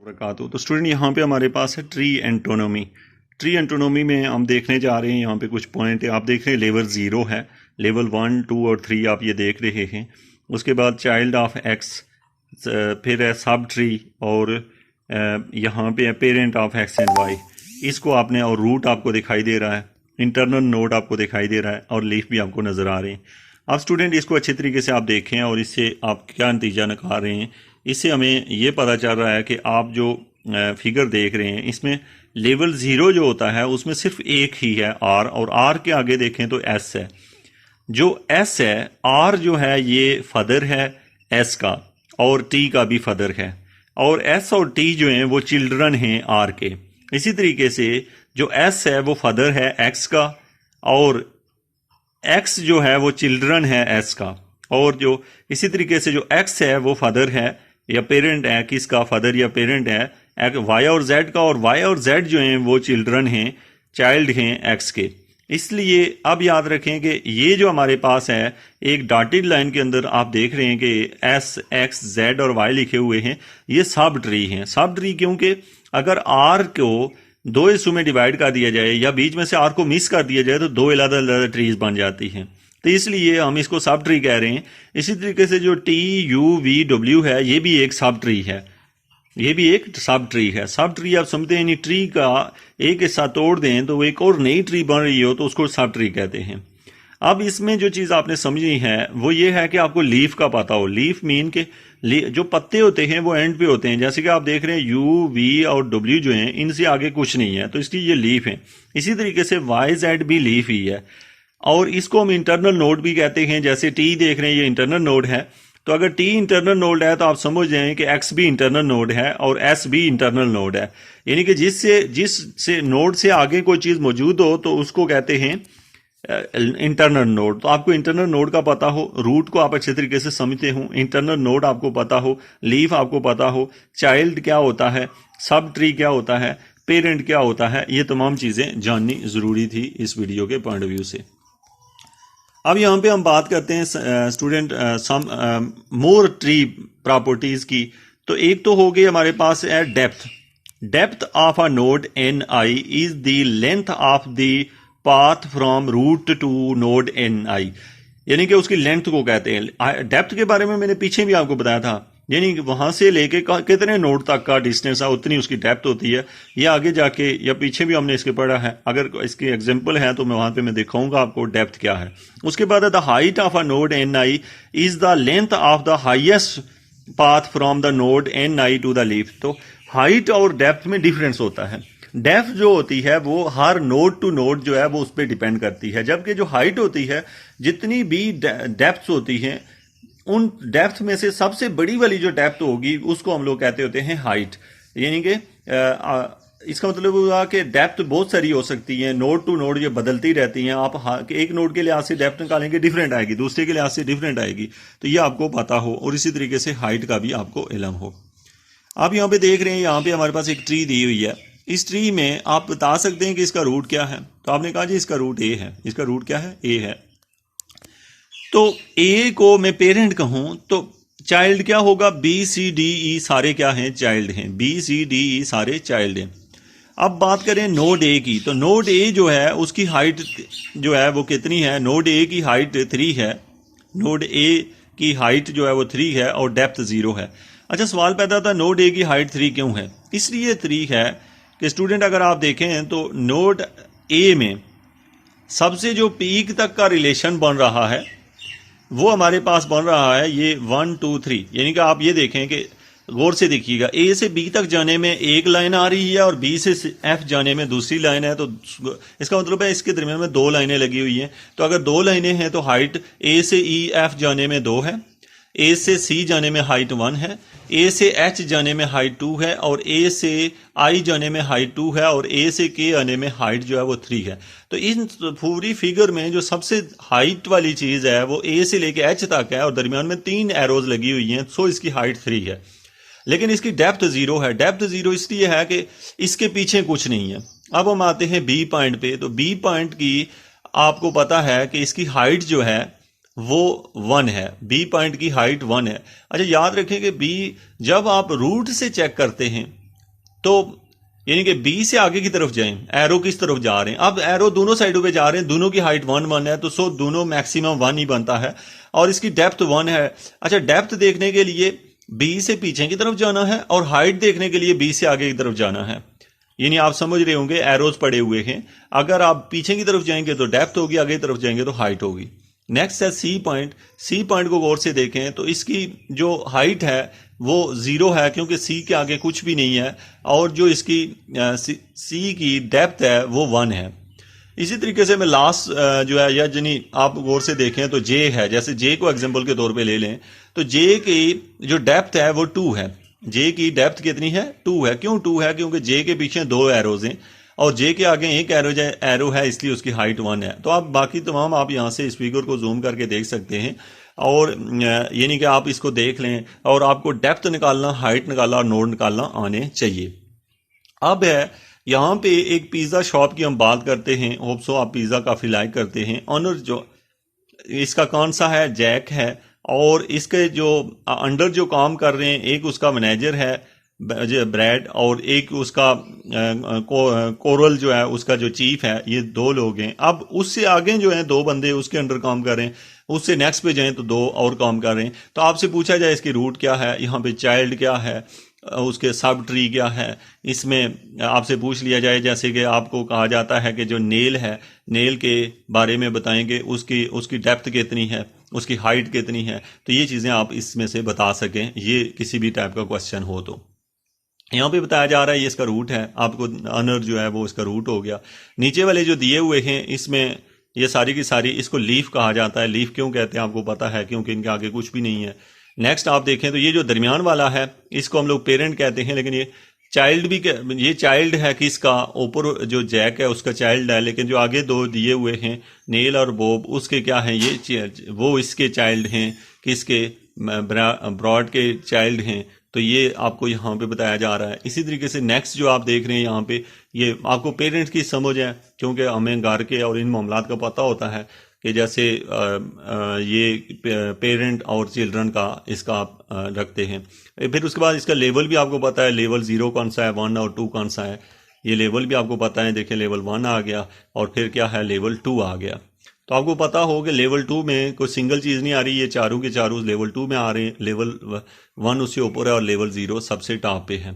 वबरकातुहू। तो स्टूडेंट यहाँ पे हमारे पास है ट्री एंटोनोमी। ट्री एंटोनोमी में हम देखने जा रहे हैं, यहाँ पे कुछ पॉइंट है। आप देख रहे हैं लेवल 0 है, लेवल 1, 2 और 3 आप ये देख रहे हैं। उसके बाद चाइल्ड ऑफ एक्स, फिर है सब ट्री, और यहाँ पे है parent of X and Y. इसको आपने, और रूट आपको दिखाई दे रहा है, इंटरनल नोड आपको दिखाई दे रहा है, और लीफ भी आपको नज़र आ रहे हैं। अब स्टूडेंट इसको अच्छे तरीके से आप देखें और इससे आप क्या नतीजा निकाल रहे हैं। इससे हमें ये पता चल रहा है कि आप जो फिगर देख रहे हैं इसमें लेवल 0 जो होता है उसमें सिर्फ एक ही है आर, और आर के आगे देखें तो एस है। जो एस है, आर जो है ये फदर है एस का, और टी का भी फदर है, और एस और टी जो हैं वो चिल्ड्रन हैं आर के। इसी तरीके से जो एस है वो फदर है एक्स का, और एक्स जो है वो चिल्ड्रन है एस का, और जो इसी तरीके से जो एक्स है वो फदर है या पेरेंट है, किसका, फदर या पेरेंट है वाई और जेड का, और वाई और जेड जो हैं वो चिल्ड्रन हैं, चाइल्ड हैं एक्स के। इसलिए अब याद रखें कि ये जो हमारे पास है एक डॉटेड लाइन के अंदर आप देख रहे हैं कि एस, एक्स, जेड और वाई लिखे हुए हैं, ये सब ट्री हैं। सब ट्री क्योंकि अगर आर को दो हिस्सों में डिवाइड कर दिया जाए या बीच में से आर को मिस कर दिया जाए तो दो अलग-अलग ट्रीज बन जाती हैं, तो इसलिए हम इसको सब ट्री कह रहे हैं। इसी तरीके से जो टी यू वी डब्ल्यू है ये भी एक सब ट्री है, ये भी एक सब ट्री है। सब ट्री आप समझते हैं, ट्री का एक हिस्सा तोड़ दें तो एक और नई ट्री बन रही हो तो उसको सब ट्री कहते हैं। अब इसमें जो चीज़ आपने समझनी है वो ये है कि आपको लीफ का पता हो। लीफ मीन के जो पत्ते होते हैं वो एंड पे होते हैं, जैसे कि आप देख रहे हैं यू, वी और डब्ल्यू जो हैं इनसे आगे कुछ नहीं है, तो इसकी ये लीफ है। इसी तरीके से वाई, जेड भी लीफ ही है, और इसको हम इंटरनल नोड भी कहते हैं। जैसे टी देख रहे हैं ये इंटरनल नोड है, तो अगर टी इंटरनल नोड है तो आप समझ जाएं कि एक्स भी इंटरनल नोड है और एस भी इंटरनल नोड है। यानी कि जिससे नोड से आगे कोई चीज़ मौजूद हो तो उसको कहते हैं इंटरनल नोड। तो आपको इंटरनल नोड का पता हो, रूट को आप अच्छे तरीके से समझते हो, इंटरनल नोड आपको पता हो, लीफ आपको पता हो, चाइल्ड क्या होता है, सब ट्री क्या होता है, पेरेंट क्या होता है, ये तमाम चीज़ें जाननी ज़रूरी थी इस वीडियो के पॉइंट ऑफ व्यू से। अब यहाँ पे हम बात करते हैं student some more tree properties की। तो एक तो हो गई हमारे पास है depth. Depth of a node N I is the length of the path from root to node N I, यानी कि उसकी लेंथ को कहते हैं। डेप्थ के बारे में मैंने पीछे भी आपको बताया था, यानी कि वहां से लेके कितने नोड तक का डिस्टेंस है उतनी उसकी डेप्थ होती है। ये आगे जाके या पीछे भी हमने इसके पढ़ा है, अगर इसकी एग्जांपल है तो मैं वहां पे मैं दिखाऊंगा आपको डेप्थ क्या है। उसके बाद the height of a node N I is the length of the highest path from the node N I to the leaf. तो हाइट और डेप्थ में डिफरेंस होता है। डेप्थ जो होती है वो हर नोड टू नोड जो है वो उस पर डिपेंड करती है, जबकि जो हाइट होती है, जितनी भी डेप्थ होती है उन डेप्थ में से सबसे बड़ी वाली जो डेप्थ होगी उसको हम लोग कहते होते हैं हाइट। यानी कि इसका मतलब हुआ कि डेप्थ बहुत सारी हो सकती है, नोड टू नोड ये बदलती रहती हैं। आप एक नोड के लिहाज से डेप्थ निकालेंगे डिफरेंट आएगी, दूसरे के लिहाज से डिफरेंट आएगी, तो ये आपको पता हो, और इसी तरीके से हाइट का भी आपको इल्म हो। आप यहाँ पे देख रहे हैं, यहाँ पे हमारे पास एक ट्री दी हुई है। इस ट्री में आप बता सकते हैं कि इसका रूट क्या है, तो आपने कहा जी इसका रूट ए है। इसका रूट क्या है? ए है। तो ए को मैं पेरेंट कहूं तो चाइल्ड क्या होगा? बी सी डी ई सारे क्या हैं? चाइल्ड हैं। बी सी डी ई सारे चाइल्ड हैं। अब बात करें नोड ए की, तो नोड ए जो है उसकी हाइट जो है वो कितनी है? नोड ए की हाइट 3 है। नोड ए की हाइट जो है वो 3 है और डेप्थ 0 है। अच्छा, सवाल पैदा होता है नोड ए की हाइट 3 क्यों है? इसलिए 3 है कि स्टूडेंट अगर आप देखें तो नोड ए में सबसे जो पीक तक का रिलेशन बन रहा है वो हमारे पास बन रहा है ये 1 2 3। यानी कि आप ये देखें कि गौर से देखिएगा, ए से बी तक जाने में एक लाइन आ रही है और बी से एफ जाने में दूसरी लाइन है, तो इसका मतलब है इसके दरमियान में 2 लाइनें लगी हुई हैं। तो अगर 2 लाइनें हैं तो हाइट ए से ई एफ जाने में 2 है, ए से सी जाने में हाइट 1 है, ए से एच जाने में हाइट 2 है, और ए से आई जाने में हाइट 2 है, और ए से के आने में हाइट जो है वो 3 है। तो इन पूरी फिगर में जो सबसे हाइट वाली चीज़ है वो ए से लेके एच तक है और दरमियान में 3 एरोज लगी हुई हैं, सो इसकी हाइट 3 है। लेकिन इसकी डेप्थ 0 है। डेप्थ 0 इसलिए है कि इसके पीछे कुछ नहीं है। अब हम आते हैं बी पॉइंट पे, तो बी पॉइंट की आपको पता है कि इसकी हाइट जो है वो 1 है। बी पॉइंट की हाइट 1 है। अच्छा, याद रखें कि बी जब आप रूट से चेक करते हैं तो यानी कि बी से आगे की तरफ जाएं, एरो किस तरफ जा रहे हैं, अब एरो दोनों साइडों पे जा रहे हैं, दोनों की हाइट 1 1 है, तो सो दोनों मैक्सिमम 1 ही बनता है और इसकी डेप्थ 1 है। अच्छा, डेप्थ देखने के लिए बी से पीछे की तरफ जाना है और हाइट देखने के लिए बी से आगे की तरफ जाना है। यानी आप समझ रहे होंगे एरोज पड़े हुए हैं, अगर आप पीछे की तरफ जाएंगे तो डेप्थ होगी, आगे की तरफ जाएंगे तो हाइट होगी। नेक्स्ट है सी पॉइंट। सी पॉइंट को गौर से देखें तो इसकी जो हाइट है वो 0 है क्योंकि सी के आगे कुछ भी नहीं है, और जो इसकी सी की डेप्थ है वो 1 है। इसी तरीके से मैं लास्ट जो है, या यानी आप गौर से देखें तो जे है, जैसे जे को एग्जांपल के तौर पे ले लें तो जे की जो डेप्थ है वो 2 है। जे की डेप्थ कितनी है? 2 है। क्यों 2 है? क्योंकि जे के पीछे 2 एरोज हैं और जे के आगे एक एरो है, इसलिए उसकी हाइट 1 है। तो आप बाकी तमाम आप यहाँ से इस फिगर को जूम करके देख सकते हैं, और यानी कि आप इसको देख लें और आपको डेप्थ निकालना, हाइट निकालना और नोड निकालना आने चाहिए। अब है यहाँ पे एक पिज़्ज़ा शॉप की हम बात करते हैं। होप सो आप पिज़्ज़ा काफ़ी लाइक करते हैं। ऑनर जो इसका कौन सा है? जैक है। और इसके जो अंडर जो काम कर रहे हैं, एक उसका मैनेजर है ब्रैड, और एक उसका कोरल जो है उसका जो चीफ है, ये 2 लोग हैं। अब उससे आगे जो है 2 बंदे उसके अंडर काम कर रहे हैं, उससे नेक्स्ट पे जाएं तो 2 और काम कर रहे हैं। तो आपसे पूछा जाए इसकी रूट क्या है, यहाँ पे चाइल्ड क्या है, उसके सब ट्री क्या है, इसमें आपसे पूछ लिया जाए जैसे कि आपको कहा जाता है कि जो नेल है, नेल के बारे में बताएंगे, उसकी डेप्थ कितनी है, उसकी हाइट कितनी है, तो ये चीज़ें आप इसमें से बता सकें, ये किसी भी टाइप का क्वेश्चन हो। तो यहाँ पे बताया जा रहा है ये इसका रूट है, आपको अनर जो है वो इसका रूट हो गया। नीचे वाले जो दिए हुए हैं इसमें ये सारी की सारी, इसको लीफ कहा जाता है। लीफ क्यों कहते हैं आपको पता है? क्योंकि इनके आगे कुछ भी नहीं है। नेक्स्ट आप देखें तो ये जो दरमियान वाला है इसको हम लोग पेरेंट कहते हैं, लेकिन ये चाइल्ड भी, ये चाइल्ड है किसका? ऊपर जो जैक है उसका चाइल्ड है, लेकिन जो आगे 2 दिए हुए हैं नेल और बॉब, उसके क्या हैं? ये वो इसके चाइल्ड हैं, किसके? ब्रॉड के चाइल्ड हैं। तो ये आपको यहाँ पे बताया जा रहा है। इसी तरीके से नेक्स्ट जो आप देख रहे हैं यहाँ पे, ये आपको पेरेंट्स की समझ है, क्योंकि हमें घर के और इन मामलात का पता होता है कि जैसे ये पेरेंट और चिल्ड्रन का इसका आप रखते हैं। फिर उसके बाद इसका लेवल भी आपको पता है, लेवल 0 कौन सा है, 1 और 2 कौन सा है, ये लेवल भी आपको पता है। देखिए लेवल 1 आ गया और फिर क्या है, लेवल 2 आ गया। तो आपको पता हो कि लेवल 2 में कोई सिंगल चीज़ नहीं आ रही, ये चारों के चारों लेवल 2 में आ रहे हैं। लेवल 1 उससे ऊपर है और लेवल 0 सबसे टॉप पे है।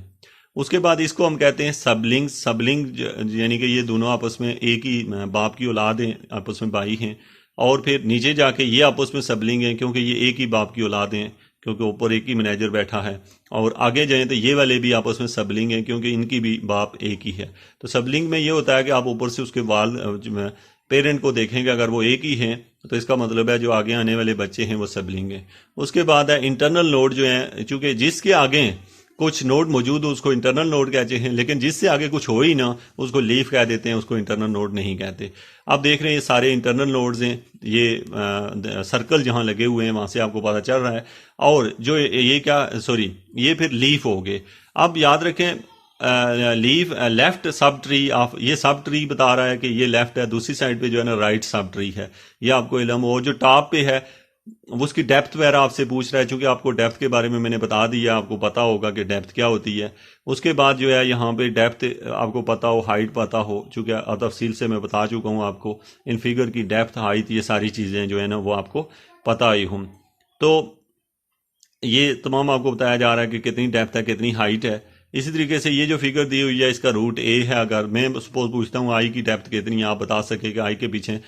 उसके बाद इसको हम कहते हैं सबलिंग। सबलिंग यानी कि ये दोनों आपस में एक ही बाप की औलाद हैं, आपस में भाई हैं। और फिर नीचे जाके ये आपस में सबलिंग हैं क्योंकि ये एक ही बाप की औलाद हैं, क्योंकि ऊपर एक ही मैनेजर बैठा है। और आगे जाएं तो ये वाले भी आपस में सबलिंग हैं क्योंकि इनकी भी बाप एक ही है। तो सबलिंग में ये होता है कि आप ऊपर से उसके वाल पेरेंट को देखेंगे, अगर वो एक ही हैं तो इसका मतलब है जो आगे आने वाले बच्चे हैं वो सबलिंग हैं। उसके बाद है इंटरनल नोड जो है, चूंकि जिसके आगे कुछ नोड मौजूद हो उसको इंटरनल नोड कहते हैं, लेकिन जिससे आगे कुछ हो ही ना उसको लीफ कह देते हैं, उसको इंटरनल नोड नहीं कहते। आप देख रहे हैं ये सारे इंटरनल नोड्स हैं, ये सर्कल जहां लगे हुए हैं वहां से आपको पता चल रहा है। और जो ये क्या, सॉरी, ये फिर लीफ हो गए। अब याद रखें leaf left sub tree of, ये सब ट्री बता रहा है कि ये लेफ्ट है, दूसरी साइड पे जो है ना राइट सब ट्री है। ये आपको इल्म हो। जो टॉप पे है उसकी डेप्थ वगैरह आपसे पूछ रहा है, चूंकि आपको डेप्थ के बारे में मैंने बता दिया, आपको पता होगा कि डेप्थ क्या होती है। उसके बाद जो है यहाँ पे डेप्थ आपको पता हो, हाइट पता हो, चूंकि तफसील से मैं बता चुका हूँ आपको। इन फिगर की डेप्थ, हाइट, ये सारी चीज़ें जो है ना वो आपको पता ही हूँ। तो ये तमाम आपको बताया जा रहा है कि कितनी डेप्थ है, कितनी हाइट है। इसी तरीके से ये जो फिगर दी हुई है इसका रूट ए है। अगर मैं सपोज पूछता हूँ आई की डेप्थ कितनी है, आप बता सके कि आई के पीछे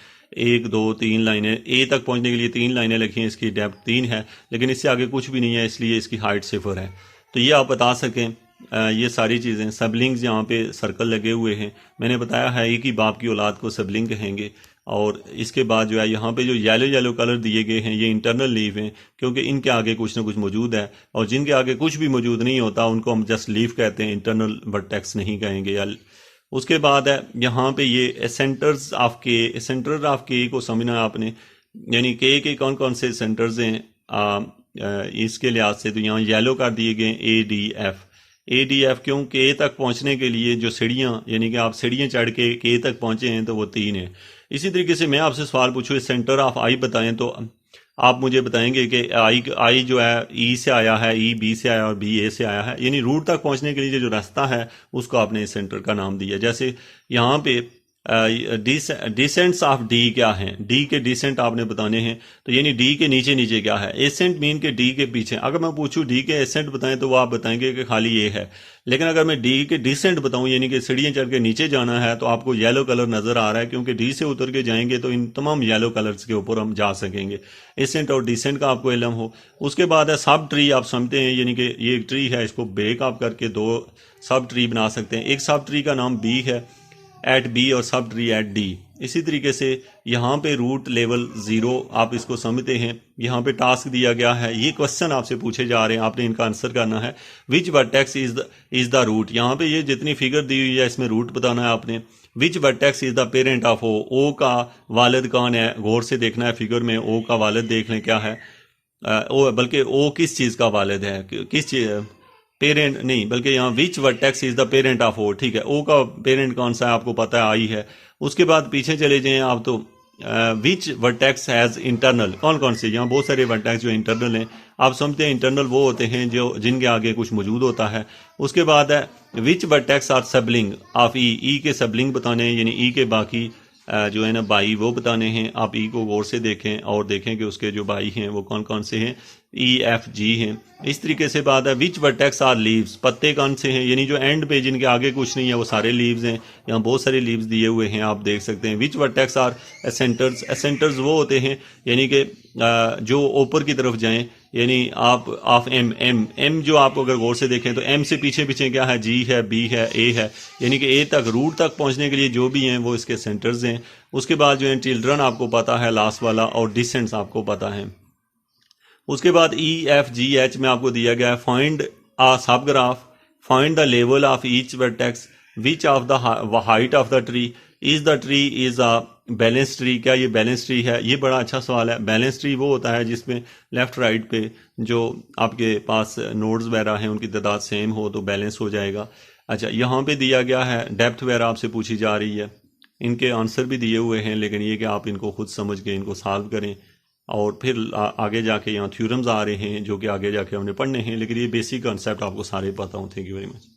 1 2 3 लाइनें, ए तक पहुंचने के लिए 3 लाइनें लिखी हैं, इसकी डेप्थ 3 है, लेकिन इससे आगे कुछ भी नहीं है, इसलिए इसकी हाइट 0 है। तो ये आप बता सकें। ये सारी चीज़ें, सबलिंग्स यहाँ पे सर्कल लगे हुए हैं, मैंने बताया है एक ही बाप की औलाद को सबलिंग कहेंगे। और इसके बाद जो है यहाँ पे जो येलो येलो कलर दिए गए हैं ये इंटरनल लीफ हैं, क्योंकि इनके आगे कुछ ना कुछ मौजूद है, और जिनके आगे कुछ भी मौजूद नहीं होता उनको हम जस्ट लीफ कहते हैं, इंटरनल वर्टेक्स नहीं कहेंगे। या उसके बाद है यहाँ पे ये सेंटर्स ऑफ के। सेंटर ऑफ के को समझना आपने, यानी के कौन कौन से सेंटर्स हैं इसके लिहाज से। तो यहाँ येलो कर दिए गए ADF। ADF क्यों? के तक पहुँचने के लिए जो सीढ़ियाँ, यानी कि आप सीढ़ियाँ चढ़ के तक पहुँचे हैं तो वो 3 है। इसी तरीके से मैं आपसे सवाल पूछूँ सेंटर ऑफ आई बताएं, तो आप मुझे बताएंगे कि आई जो है ई से आया है, ई बी से आया और बी ए से आया है, यानी रूट तक पहुंचने के लिए जो रास्ता है उसको आपने इस सेंटर का नाम दिया। जैसे यहाँ पे डिसेंट्स ऑफ डी क्या है, डी के डिसेंट आपने बताने हैं, तो यानी डी के नीचे नीचे क्या है, एसेंट मीन के डी के पीछे। अगर मैं पूछूं डी के एसेंट बताएं तो वो आप बताएंगे कि खाली ये है, लेकिन अगर मैं डी के डिसेंट बताऊं यानी कि सीढ़ियां चढ़ के नीचे जाना है तो आपको येलो कलर नजर आ रहा है, क्योंकि डी से उतर के जाएंगे तो इन तमाम येलो कलर्स के ऊपर हम जा सकेंगे। एसेंट और डिसेंट का आपको इल्म हो। उसके बाद है सब ट्री, आप समझते हैं यानी कि ये एक ट्री है, इसको ब्रेक आप करके दो सब ट्री बना सकते हैं। एक सब ट्री का नाम बी है, एट बी, और सब ट्री एट डी। इसी तरीके से यहाँ पे रूट लेवल 0 आप इसको समझते हैं। यहाँ पे टास्क दिया गया है, ये क्वेश्चन आपसे पूछे जा रहे हैं, आपने इनका आंसर करना है। विच वर्टेक्स इज द रूट, यहाँ पे ये जितनी फिगर दी हुई है इसमें रूट बताना है आपने। Which vertex is the parent of O का वालिद कौन है, गौर से देखना है फिगर में, ओ का वालिद देख लें क्या है, ओ बल्कि ओ किस चीज़ का वालिद है, किस चीज़, पेरेंट नहीं बल्कि यहाँ which vertex is the parent of O, ठीक है, ओ का पेरेंट कौन सा है आपको पता है, आई है। उसके बाद पीछे चले जाएं आप तो विच वर्टेक्स हैज इंटरनल, कौन कौन से, यहाँ बहुत सारे वर्टेक्स जो इंटरनल हैं, आप समझते हैं इंटरनल वो होते हैं जो जिनके आगे कुछ मौजूद होता है। उसके बाद है विच वर्टेक्स आर सबलिंग ऑफ ई, ई के सबलिंग बताने हैं, यानी ई के बाकी जो है ना भाई वो बताने हैं। आप ई को गौर से देखें और देखें कि उसके जो भाई हैं वो कौन कौन से हैं, ई एफ जी हैं। इस तरीके से बात है विच वर्टेक्स आर लीव्स, पत्ते कौन से हैं, यानी जो एंड पे जिनके आगे कुछ नहीं है वो सारे लीव्स हैं। यहाँ बहुत सारे लीव्स दिए हुए हैं, आप देख सकते हैं। विच वर्टेक्स आर एसेंटर्स, एसेंटर्स वो होते हैं यानी कि जो ऊपर की तरफ जाएं, यानी आप ऑफ एम, एम जो आप अगर गौर से देखें तो एम से पीछे पीछे क्या है, जी है, बी है, ए है, यानी कि ए तक रूट तक पहुंचने के लिए जो भी हैं वो इसके सेंटर्स हैं। उसके बाद जो है चिल्ड्रन आपको पता है लास्ट वाला, और डिसेंट्स आपको पता है। उसके बाद ई एफ जी एच में आपको दिया गया है फाइंड अ सब graph, find the level of each vertex, which of the height of the tree, is the tree is a balance tree, क्या ये बैलेंस ट्री है। ये बड़ा अच्छा सवाल है। बैलेंस ट्री वो होता है जिसमें लेफ्ट राइट पे जो आपके पास नोड्स वगैरह हैं उनकी तादाद सेम हो तो बैलेंस हो जाएगा। अच्छा, यहाँ पे दिया गया है डेप्थ वगैरह आपसे पूछी जा रही है, इनके आंसर भी दिए हुए हैं, लेकिन ये कि आप इनको खुद समझ के इनको सॉल्व करें और फिर आगे जाके यहाँ थ्योरम्स आ रहे हैं जो कि आगे जाके हमने पढ़ने हैं, लेकिन ये बेसिक कॉन्सेप्ट आपको सारे पता हो। Thank you very much.